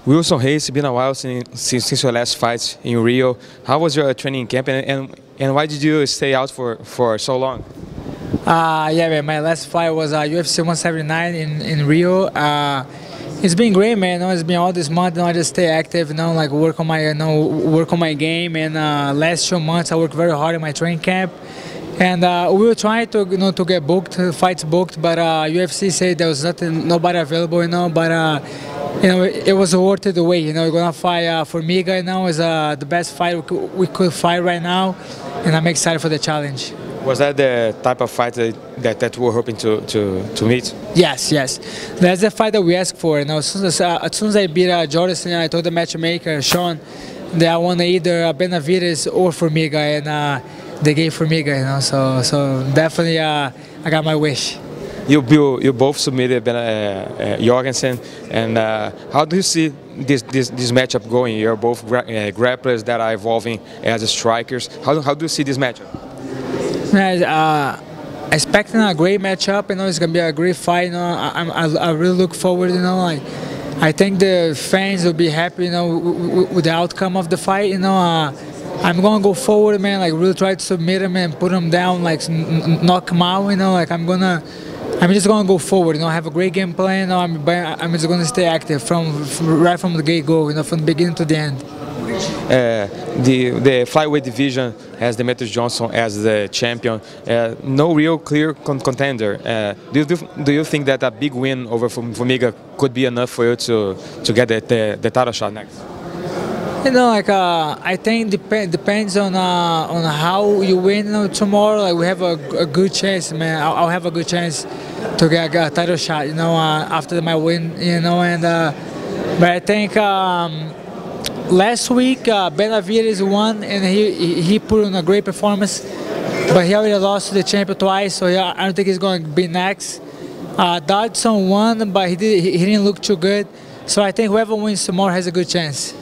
Wilson Reis, it's been a while since your last fight in Rio. How was your training camp, and why did you stay out for so long? Yeah, man, my last fight was UFC 179 in Rio. It's been great, man. It's been all this month. I just stay active, like work on my game. And last 2 months, I worked very hard in my training camp. And we were trying to, to get booked, fights booked, but UFC said there was nobody available, But it was worth the wait. We're gonna fight Formiga. Is the best fight we could fight right now, and I'm excited for the challenge. Was that the type of fight that we were hoping to meet? Yes. That's the fight that we asked for. As soon as I beat Jordan, I told the matchmaker Sean that I want either Benavides or Formiga, and they gave Formiga. So definitely I got my wish. You both submitted Jorgensen, and how do you see this matchup going? You're both grapplers that are evolving as strikers. How do you see this matchup? Expecting a great matchup. It's gonna be a great fight. I really look forward. I think the fans will be happy. With the outcome of the fight. I'm gonna go forward, man. Really try to submit him and put him down. Knock him out. I'm just gonna go forward. I have a great game plan. I'm just gonna stay active right from the get-go. From the beginning to the end. The flyweight division has Dominick Johnson as the champion. No real clear contender. Do you think that a big win over Formiga could be enough for you to get the title shot next? I think depends on how you win. Tomorrow, we have a good chance, man. I'll have a good chance to get a title shot. After my win. But I think last week Benavides won, and he put on a great performance. But he already lost to the champion twice, so I don't think he's going to be next. Dodson won, but he didn't look too good. So I think whoever wins tomorrow has a good chance.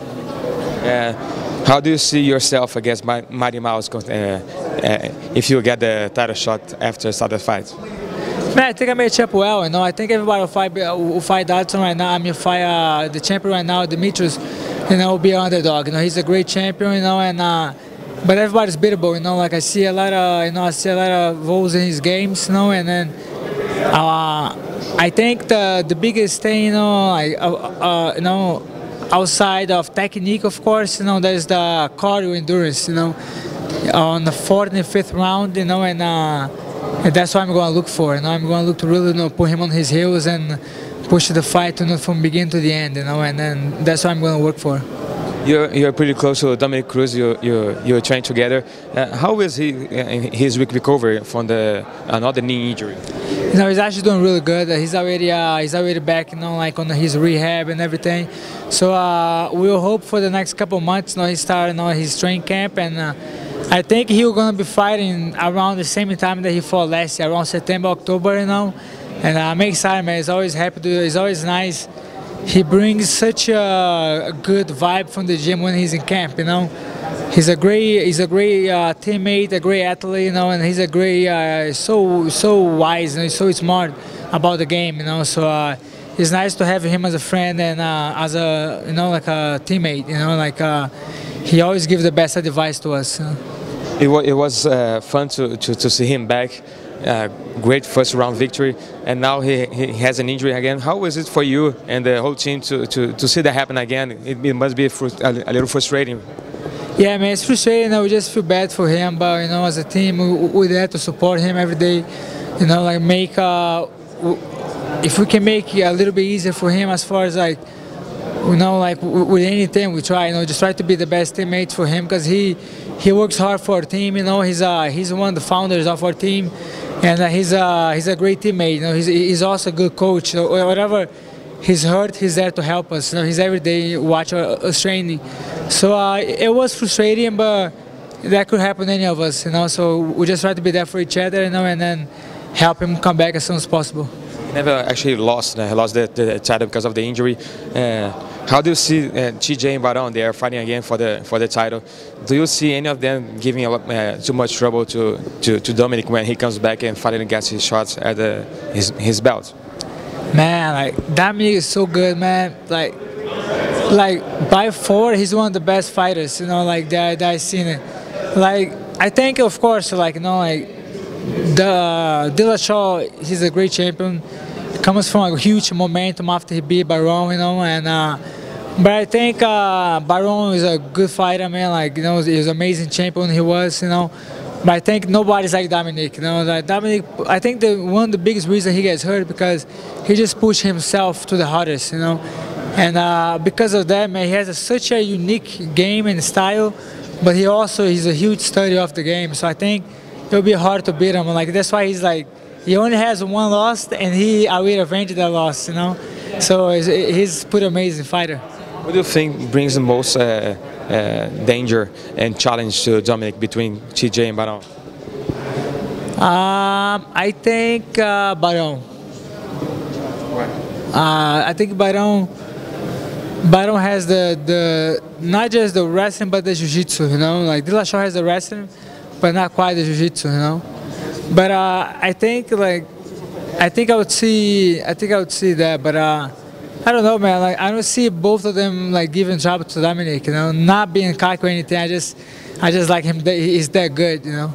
How do you see yourself against Mighty Mouse if you get the title shot after start the fight? Man, I think I match up well. I think everybody will fight Dodson right now. Fight the champion right now, Demetrius. Will be an underdog. He's a great champion. But everybody's beatable. I see a lot of votes in his games. And then I think the biggest thing, outside of technique, of course, there's the cardio endurance, on the 4th and 5th round, and that's what I'm going to look for. I'm going to look to really, put him on his heels and push the fight, from beginning to the end, and then that's what I'm going to work for. You're pretty close to Dominick Cruz. You're training together. How is he in his week recovery from another knee injury? He's actually doing really good. He's already back, on his rehab and everything. So we'll hope for the next couple of months. He started his training camp, and I think he's gonna be fighting around the same time that he fought last year, around September, October. And I'm excited, man. He's always happy to do it. It's always nice. He brings such a good vibe from the gym when he's in camp. He's a great teammate, a great athlete, and he's a great, so wise and so smart about the game, So it's nice to have him as a friend and as a, like a teammate, he always gives the best advice to us. It was fun to see him back. Great first round victory, and now he has an injury again. How is it for you and the whole team to see that happen again? It must be a little frustrating. Yeah, man, it's frustrating. We just feel bad for him, but as a team, we're there to support him every day. If we can make it a little bit easier for him, as far as with anything we try. Just try to be the best teammates for him, because he works hard for our team. He's one of the founders of our team, and he's a great teammate. He's also a good coach. So whatever he's hurt, he's there to help us. He's every day watch us training. So it was frustrating, but that could happen to any of us. So we just try to be there for each other, and then help him come back as soon as possible. He never actually lost the title because of the injury. How do you see TJ and Barão? They are fighting again for the title. Do you see any of them giving too much trouble to Dominick when he comes back and fighting against his shots at his belt? Man, Dominick is so good, man. like by far, he's one of the best fighters, you know, like that I've seen it. Like I think, of course, like you know, like the Dillashaw, he's a great champion. Comes from a huge momentum after he beat Baron, you know, and but I think Baron is a good fighter, man. Like you know, he was an amazing champion. He was, you know. But I think nobody's like Dominick, you know. Like Dominick, I think one of the biggest reasons he gets hurt because he just pushed himself to the hardest, you know. And because of that, man, he has such a unique game and style, but he's a huge study of the game. So I think it'll be hard to beat him. Like that's why he's like, he only has one loss, and I will avenge that loss, you know. So he's a pretty amazing fighter. What do you think brings the most danger and challenge to Dominick between TJ and Baron? I think Baron. Why? I think Baron has the not just the wrestling but the jiu-jitsu, you know. Like Dillashaw has the wrestling, but not quite the jiu-jitsu, you know. But I think I would see that, but I don't know, man. Like I don't see both of them like giving trouble to Dominick, you know. Not being cocky or anything. I just like him. He's that good, you know.